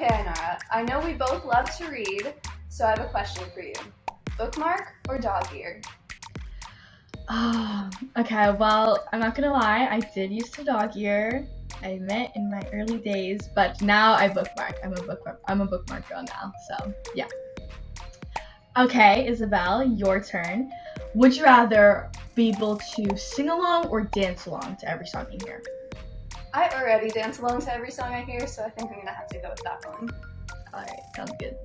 Okay, Ainara, I know we both love to read, so I have a question for you. Bookmark or dog ear? Oh, okay. Well, I'm not gonna lie. I did used to dog ear. I admit in my early days, but now I bookmark. I'm a bookmark girl now. So yeah. Okay, Isabel, your turn. Would you rather be able to sing along or dance along to every song you hear? I already dance along to every song I hear, so I think I'm gonna have to go with that one. All right, sounds good.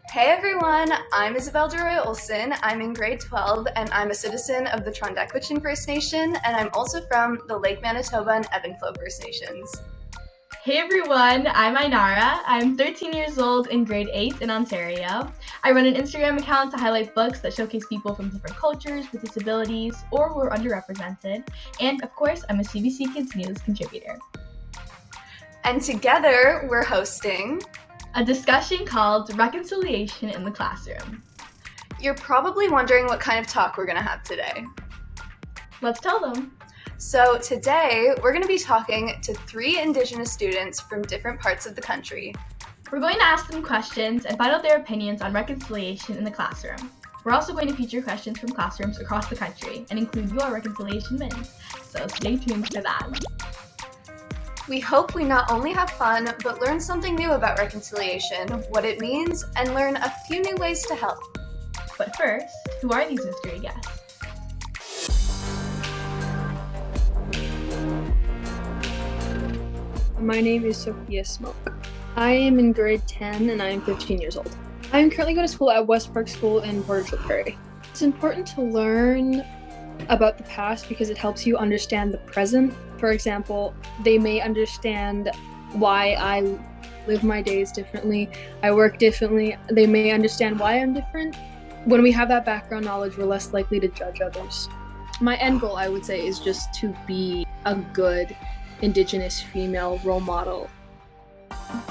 Hey everyone, I'm Isabel DeRoy Olson. I'm in grade 12 and I'm a citizen of the Trondequichin First Nation, and I'm also from the Lake Manitoba and Evanflo First Nations. Hey everyone, I'm Ainara. I'm 13 years old in grade 8 in Ontario. I run an Instagram account to highlight books that showcase people from different cultures with disabilities or who are underrepresented. And of course, I'm a CBC Kids News contributor. And together we're hosting A discussion called Reconciliation in the Classroom. You're probably wondering what kind of talk we're gonna have today. Let's tell them. So today, we're going to be talking to 3 Indigenous students from different parts of the country. We're going to ask them questions and find out their opinions on reconciliation in the classroom. We're also going to feature questions from classrooms across the country and include your reconciliation wins. So stay tuned for that. We hope we not only have fun, but learn something new about reconciliation, what it means, and learn a few new ways to help. But first, who are these mystery guests? My name is Sophia Smoke. I am in grade 10 and I am 15 years old. I am currently going to school at West Park School in Portage la Prairie. It's important to learn about the past because it helps you understand the present. For example, they may understand why I live my days differently, I work differently. They may understand why I'm different. When we have that background knowledge, we're less likely to judge others. My end goal, I would say, is just to be a good Indigenous female role model.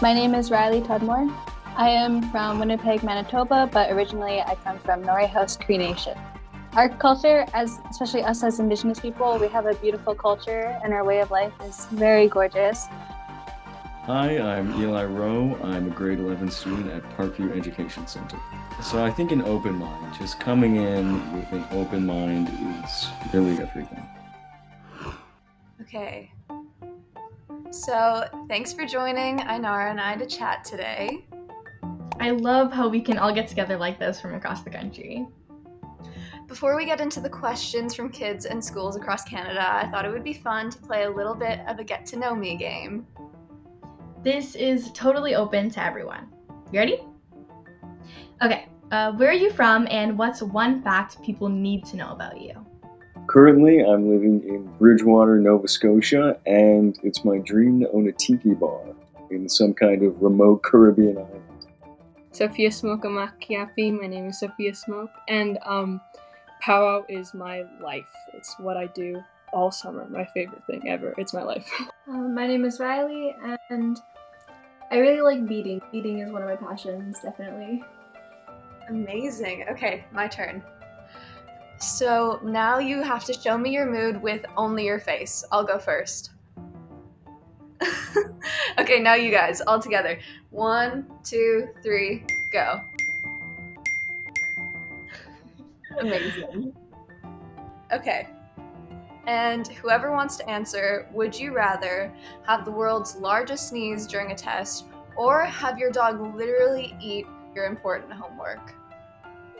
My name is Riley Tudmore. I am from Winnipeg, Manitoba, but originally I come from Norrie House Cree Nation. Our culture, especially us as Indigenous people, we have a beautiful culture and our way of life is very gorgeous. Hi, I'm Eli Rowe. I'm a grade 11 student at Parkview Education Center. So I think an open mind, just coming in with an open mind is really everything. Okay. So, thanks for joining Ainara and I to chat today. I love how we can all get together like this from across the country. Before we get into the questions from kids and schools across Canada, I thought it would be fun to play a little bit of a get to know me game. This is totally open to everyone. You ready? Okay, where are you from and what's one fact people need to know about you? Currently, I'm living in Bridgewater, Nova Scotia, and it's my dream to own a tiki bar in some kind of remote Caribbean island. Sophia Smoke Amakiapi. My name is Sophia Smoke, and powwow is my life. It's what I do all summer. My favorite thing ever. It's my life. My name is Riley, and I really like beading. Beading is one of my passions, definitely. Amazing. Okay, my turn. So now you have to show me your mood with only your face. I'll go first. Okay, now you guys, all together. 1, 2, 3, go. Amazing. Okay. And whoever wants to answer, would you rather have the world's largest sneeze during a test or have your dog literally eat your important homework?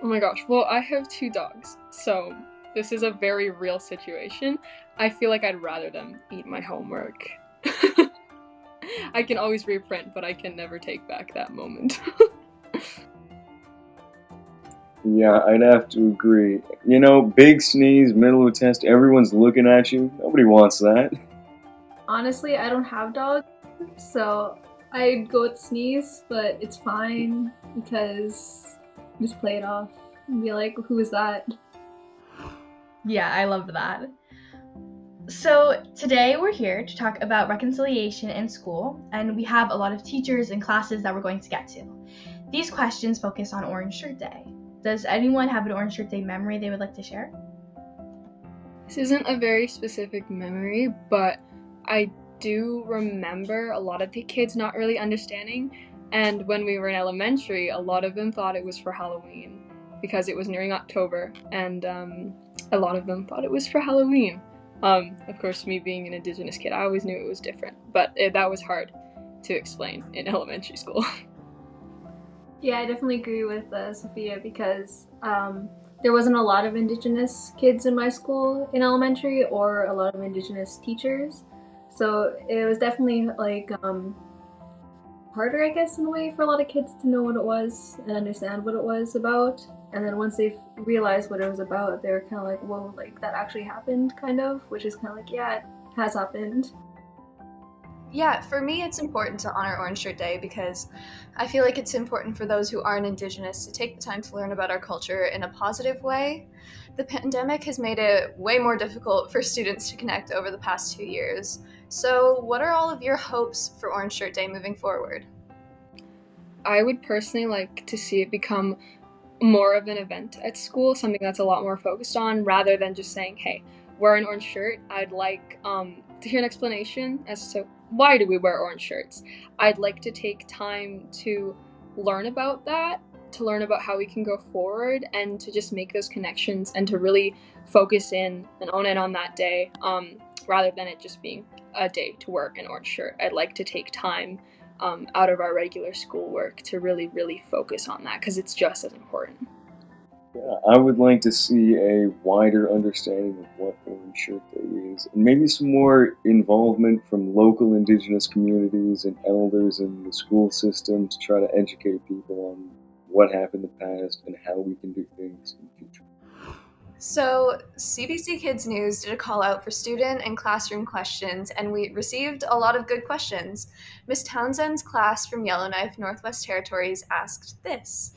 Oh my gosh, well, I have 2 dogs, so this is a very real situation. I feel like I'd rather them eat my homework. I can always reprint, but I can never take back that moment. Yeah, I'd have to agree. You know, big sneeze, middle of a test, everyone's looking at you. Nobody wants that. Honestly, I don't have dogs, so I'd go with sneeze, but it's fine because just play it off and be like, who is that? Yeah, I love that. So today we're here to talk about reconciliation in school, and we have a lot of teachers and classes that we're going to get to. These questions focus on Orange Shirt Day. Does anyone have an Orange Shirt Day memory they would like to share? This isn't a very specific memory, but I do remember a lot of the kids not really understanding, and when we were in elementary, a lot of them thought it was for Halloween because it was nearing October, and a lot of them thought it was for Halloween. Of course, me being an Indigenous kid, I always knew it was different, but that was hard to explain in elementary school. Yeah, I definitely agree with Sophia because there wasn't a lot of Indigenous kids in my school in elementary or a lot of Indigenous teachers. So it was definitely like harder, I guess, in a way for a lot of kids to know what it was and understand what it was about. And then once they realized what it was about, they were kind of like, whoa, like that actually happened, kind of, which is kind of like, yeah, it has happened. Yeah, for me, it's important to honor Orange Shirt Day because I feel like it's important for those who aren't Indigenous to take the time to learn about our culture in a positive way. The pandemic has made it way more difficult for students to connect over the past 2 years. So, what are all of your hopes for Orange Shirt Day moving forward? I would personally like to see it become more of an event at school, something that's a lot more focused on, rather than just saying, hey, wear an orange shirt. I'd like to hear an explanation as to why do we wear orange shirts. I'd like to take time to learn about that, to learn about how we can go forward, and to just make those connections and to really focus in and own in on that day, rather than it just being a day to wear an orange shirt. I'd like to take time out of our regular schoolwork to really, really focus on that because it's just as important. Yeah, I would like to see a wider understanding of what Orange Shirt Day is, and maybe some more involvement from local Indigenous communities and elders in the school system to try to educate people on what happened in the past and how we can do things in the future. So, CBC Kids News did a call out for student and classroom questions, and we received a lot of good questions. Miss Townsend's class from Yellowknife, Northwest Territories asked this.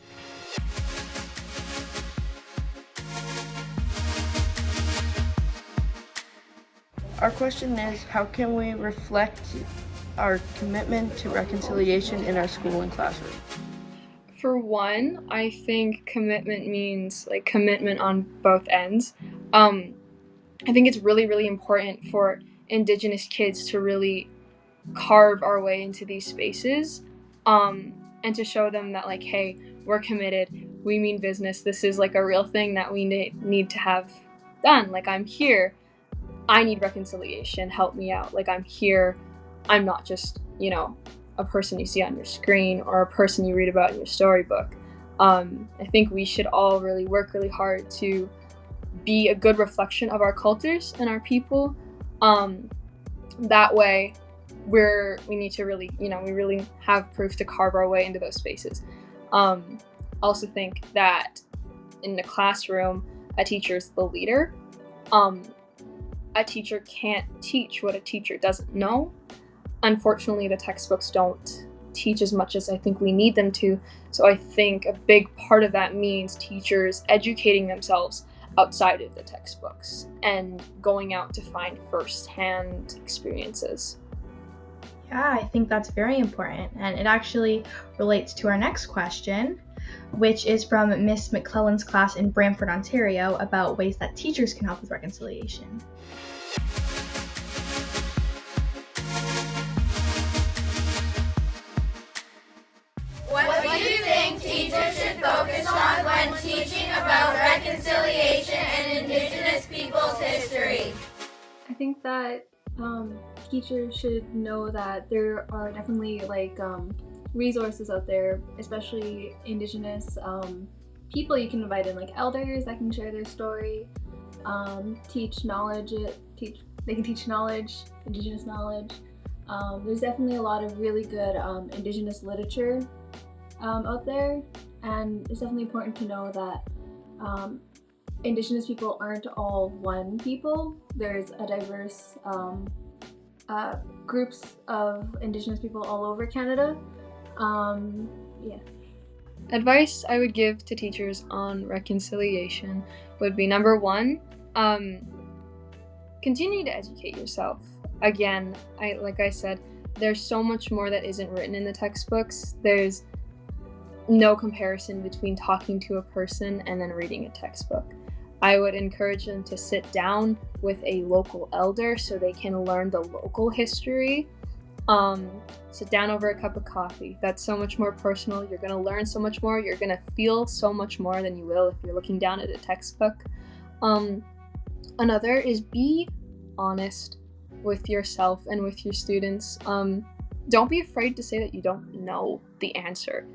Our question is, how can we reflect our commitment to reconciliation in our school and classroom? For one, I think commitment means like commitment on both ends. I think it's really, really important for Indigenous kids to really carve our way into these spaces, and to show them that like, hey, we're committed, we mean business, this is like a real thing that we need to have done. Like, I'm here, I need reconciliation, help me out. Like, I'm here, I'm not just, a person you see on your screen or a person you read about in your storybook. I think we should all really work really hard to be a good reflection of our cultures and our people. That way, we need to really, we really have proof to carve our way into those spaces. Also think that in the classroom, a teacher's the leader. A teacher can't teach what a teacher doesn't know. Unfortunately, the textbooks don't teach as much as I think we need them to. So I think a big part of that means teachers educating themselves outside of the textbooks and going out to find first-hand experiences. Yeah, I think that's very important, and it actually relates to our next question, which is from Miss McClellan's class in Brantford, Ontario, about ways that teachers can help with reconciliation. What do you think teachers should focus on when teaching about reconciliation and Indigenous peoples' history? I think that teachers should know that there are definitely resources out there, especially Indigenous people you can invite in, like elders that can share their story, teach knowledge, they can teach knowledge, Indigenous knowledge. There's definitely a lot of really good Indigenous literature out there, and it's definitely important to know that Indigenous people aren't all one people. There's a diverse groups of Indigenous people all over Canada. Yeah. Advice I would give to teachers on reconciliation would be, number one, continue to educate yourself. Again, like I said, there's so much more that isn't written in the textbooks. There's no comparison between talking to a person and then reading a textbook. I would encourage them to sit down with a local elder so they can learn the local history. Sit down over a cup of coffee. That's so much more personal. You're going to learn so much more. You're going to feel so much more than you will if you're looking down at a textbook. Another is be honest with yourself and with your students. Don't be afraid to say that you don't know the answer.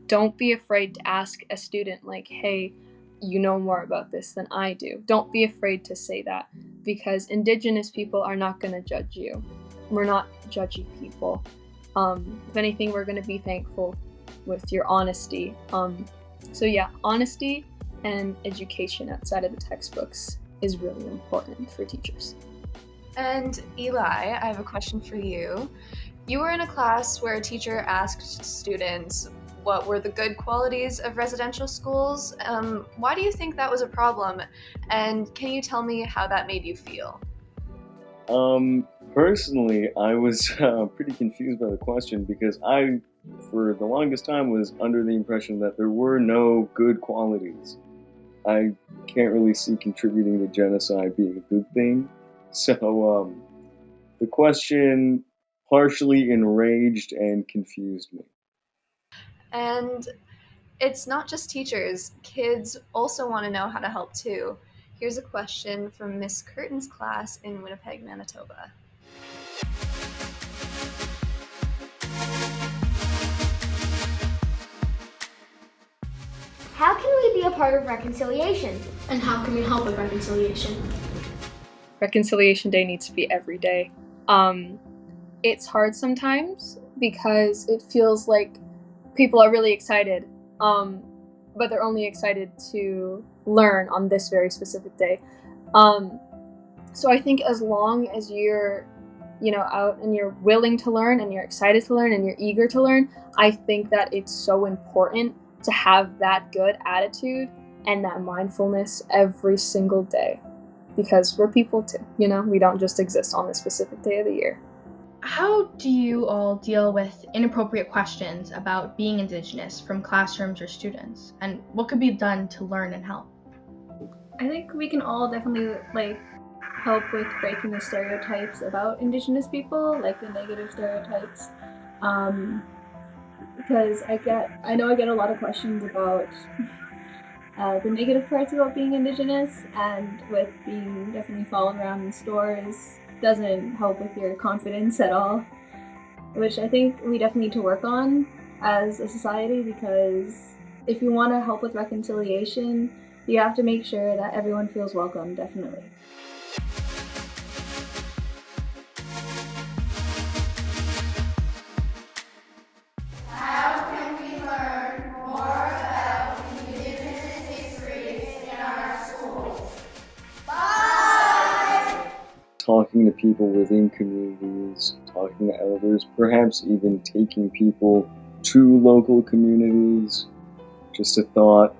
Don't be afraid to ask a student like, hey, you know more about this than I do. Don't be afraid to say that, because Indigenous people are not going to judge you. We're not judgy people. If anything, we're going to be thankful with your honesty. So yeah, honesty and education outside of the textbooks is really important for teachers. And Eli, I have a question for you. You were in a class where a teacher asked students what were the good qualities of residential schools. Why do you think that was a problem? And can you tell me how that made you feel? Personally, I was pretty confused by the question because I, for the longest time, was under the impression that there were no good qualities. I can't really see contributing to genocide being a good thing. So, the question partially enraged and confused me. And it's not just teachers. Kids also want to know how to help too. Here's a question from Miss Curtin's class in Winnipeg, Manitoba. How can we be a part of reconciliation? And how can we help with reconciliation? Reconciliation Day needs to be every day. It's hard sometimes because it feels like people are really excited, but they're only excited to learn on this very specific day. So I think as long as you're, out and you're willing to learn and you're excited to learn and you're eager to learn, I think that it's so important to have that good attitude and that mindfulness every single day, because we're people too, we don't just exist on this specific day of the year. How do you all deal with inappropriate questions about being Indigenous from classrooms or students? And what could be done to learn and help? I think we can all definitely help with breaking the stereotypes about Indigenous people, like the negative stereotypes. Because I know I get a lot of questions about the negative parts about being Indigenous, and with being definitely followed around in stores doesn't help with your confidence at all, which I think we definitely need to work on as a society, because if you want to help with reconciliation, you have to make sure that everyone feels welcome, definitely. How can we learn more about Indigenous histories in our schools? Bye! Talking to people within communities, talking to elders, perhaps even taking people to local communities, just a thought.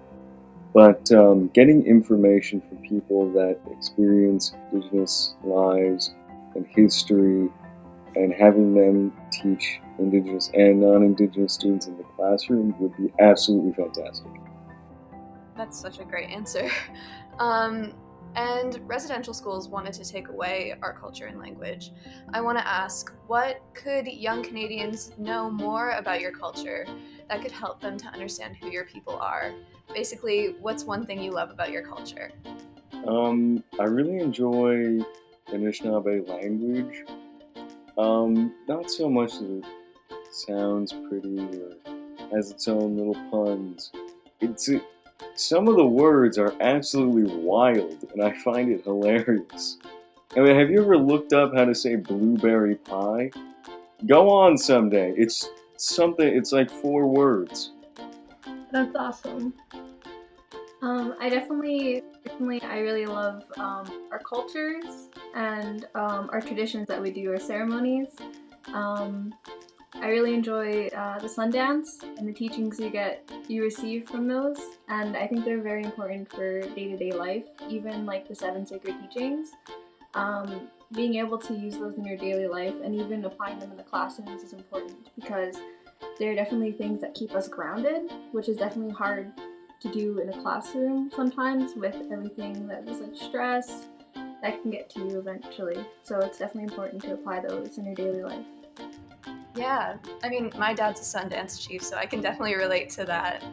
But getting information from people that experience Indigenous lives and history, and having them teach Indigenous and non-Indigenous students in the classroom would be absolutely fantastic. That's such a great answer. And residential schools wanted to take away our culture and language. I want to ask, what could young Canadians know more about your culture that could help them to understand who your people are? Basically, what's one thing you love about your culture? I really enjoy Anishinaabe language. Not so much that it sounds pretty or has its own little puns. Some of the words are absolutely wild, and I find it hilarious. I mean, have you ever looked up how to say blueberry pie? Go on someday. It's like 4 words. That's awesome. I really love our cultures and our traditions that we do, our ceremonies. I really enjoy the Sundance and the teachings you receive from those, and I think they're very important for day-to-day life, even like the 7 sacred teachings. Being able to use those in your daily life and even applying them in the classrooms is important, because they're definitely things that keep us grounded, which is definitely hard to do in a classroom sometimes with everything that is like stress that can get to you eventually. So it's definitely important to apply those in your daily life. Yeah, I mean, my dad's a Sundance chief, so I can definitely relate to that.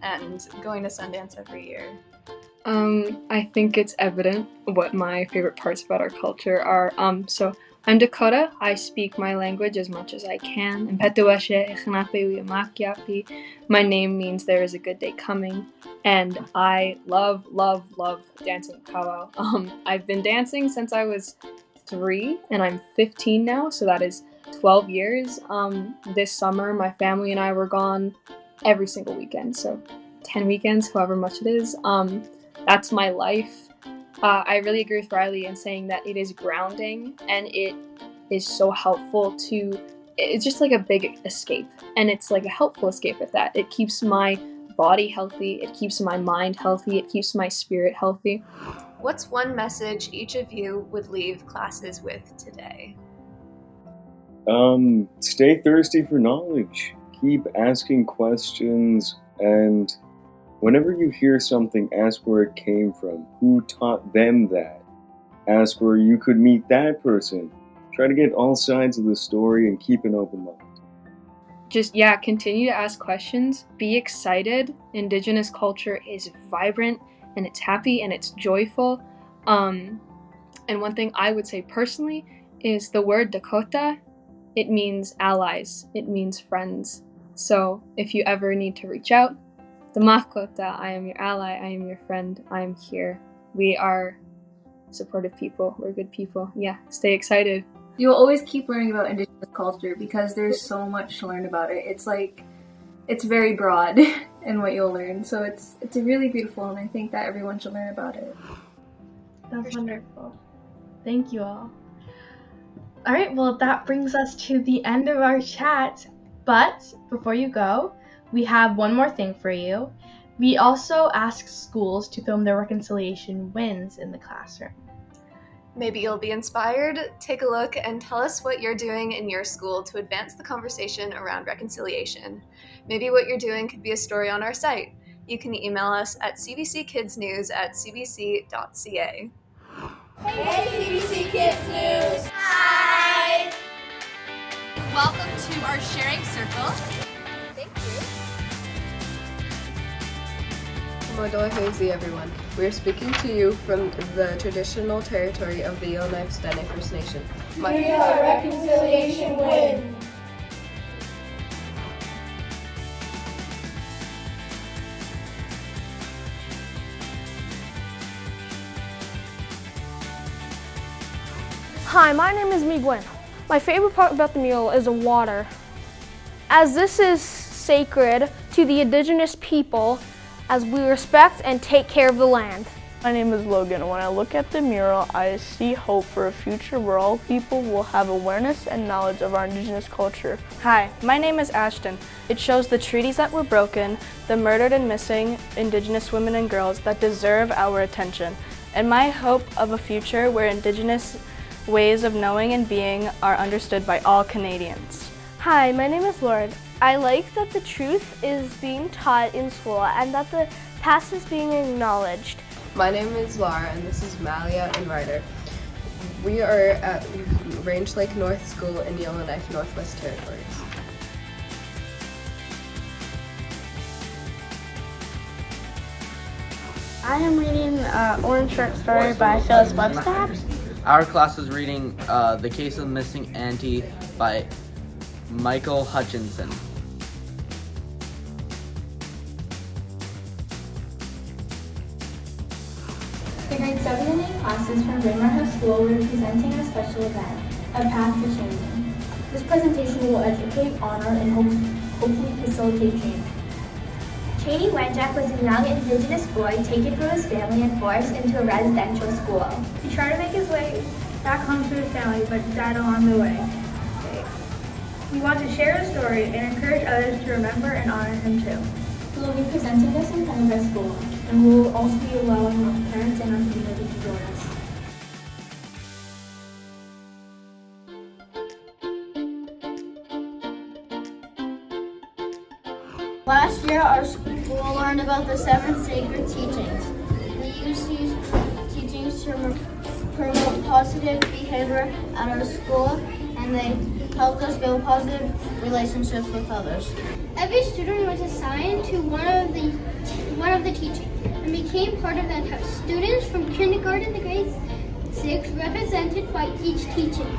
And going to Sundance every year. I think it's evident what my favorite parts about our culture are. So I'm Dakota. I speak my language as much as I can. My name means there is a good day coming, and I love dancing powwow. I've been dancing since I was 3, and I'm 15 now, so that is 12 years. This summer, my family and I were gone every single weekend, so 10 weekends, however much it is. That's my life. I really agree with Riley in saying that it is grounding and it is so helpful to, it's just like a big escape, and it's like a helpful escape at that. It keeps my body healthy, it keeps my mind healthy, it keeps my spirit healthy. What's one message each of you would leave classes with today? Stay thirsty for knowledge. Keep asking questions, and whenever you hear something, ask where it came from. Who taught them that? Ask where you could meet that person. Try to get all sides of the story and keep an open mind. Just, continue to ask questions. Be excited. Indigenous culture is vibrant and it's happy and it's joyful. And one thing I would say personally is the word Dakota. It means allies. It means friends. So if you ever need to reach out, the Makota, I am your ally, I am your friend, I am here. We are supportive people, we're good people. Yeah, stay excited. You'll always keep learning about Indigenous culture because there's so much to learn about it. It's like, it's very broad in what you'll learn. So it's really beautiful, and I think that everyone should learn about it. That's wonderful. Thank you all. All right, well, that brings us to the end of our chat. But before you go, we have one more thing for you. We also ask schools to film their reconciliation wins in the classroom. Maybe you'll be inspired. Take a look and tell us what you're doing in your school to advance the conversation around reconciliation. Maybe what you're doing could be a story on our site. You can email us at cbckidsnews@cbc.ca. Hey CBC Kids News! Hi! Welcome to our sharing circle. Thank you. Modoa Hazy, everyone. We are speaking to you from the traditional territory of the Yellowknife Dene First Nation. May our reconciliation win! Hi, my name is Miguel. My favorite part about the meal is the water. As this is sacred to the indigenous people, as we respect and take care of the land. My name is Logan. When I look at the mural, I see hope for a future where all people will have awareness and knowledge of our indigenous culture. Hi, my name is Ashton. It shows the treaties that were broken, the murdered and missing indigenous women and girls that deserve our attention, and my hope of a future where indigenous ways of knowing and being are understood by all Canadians. Hi, my name is Lauren. I like that the truth is being taught in school and that the past is being acknowledged. My name is Laura, and this is Malia and Ryder. We are at Range Lake North School in Yellowknife, Northwest Territories. I am reading Orange Short Story by Phyllis Webster. Our class is reading The Case of the Missing Auntie by Michael Hutchinson. The grade 7 and 8 classes from Bryn Mawr High School were presenting a special event, A Path to Changing. This presentation will educate, honor, and hopefully facilitate change. Cheney Wenjack was a young Indigenous boy taken from his family and forced into a residential school. He tried to make his way back home to his family, but died along the way. We want to share his story and encourage others to remember and honor him too. We will be presenting this in front of our school, and we will also be allowing our parents and our community to join us. Last year, our school learned about the 7 sacred teachings. We use these teachings to promote positive behavior at our school, and they helped us build positive relationships with others. Every student was assigned to one of the teachings and became part of that house. Students from kindergarten to grade 6 represented by each teaching.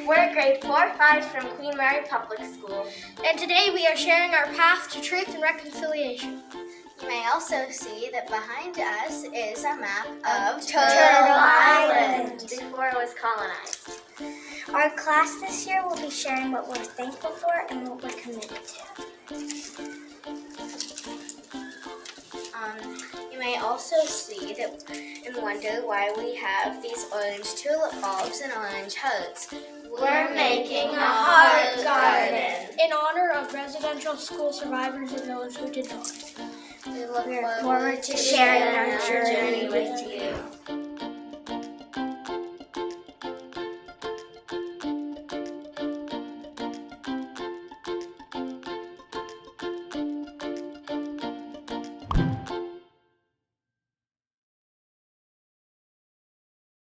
We're grade 4-5 from Queen Mary Public School. And today we are sharing our path to truth and reconciliation. You may also see that behind us is a map of Turtle Island before it was colonized. Our class this year will be sharing what we're thankful for and what we're committed to. You may also see that and wonder why we have these orange tulip bulbs and orange hugs. We're making a heart garden In honor of residential school survivors and those who did not. We look forward to sharing our journey with you.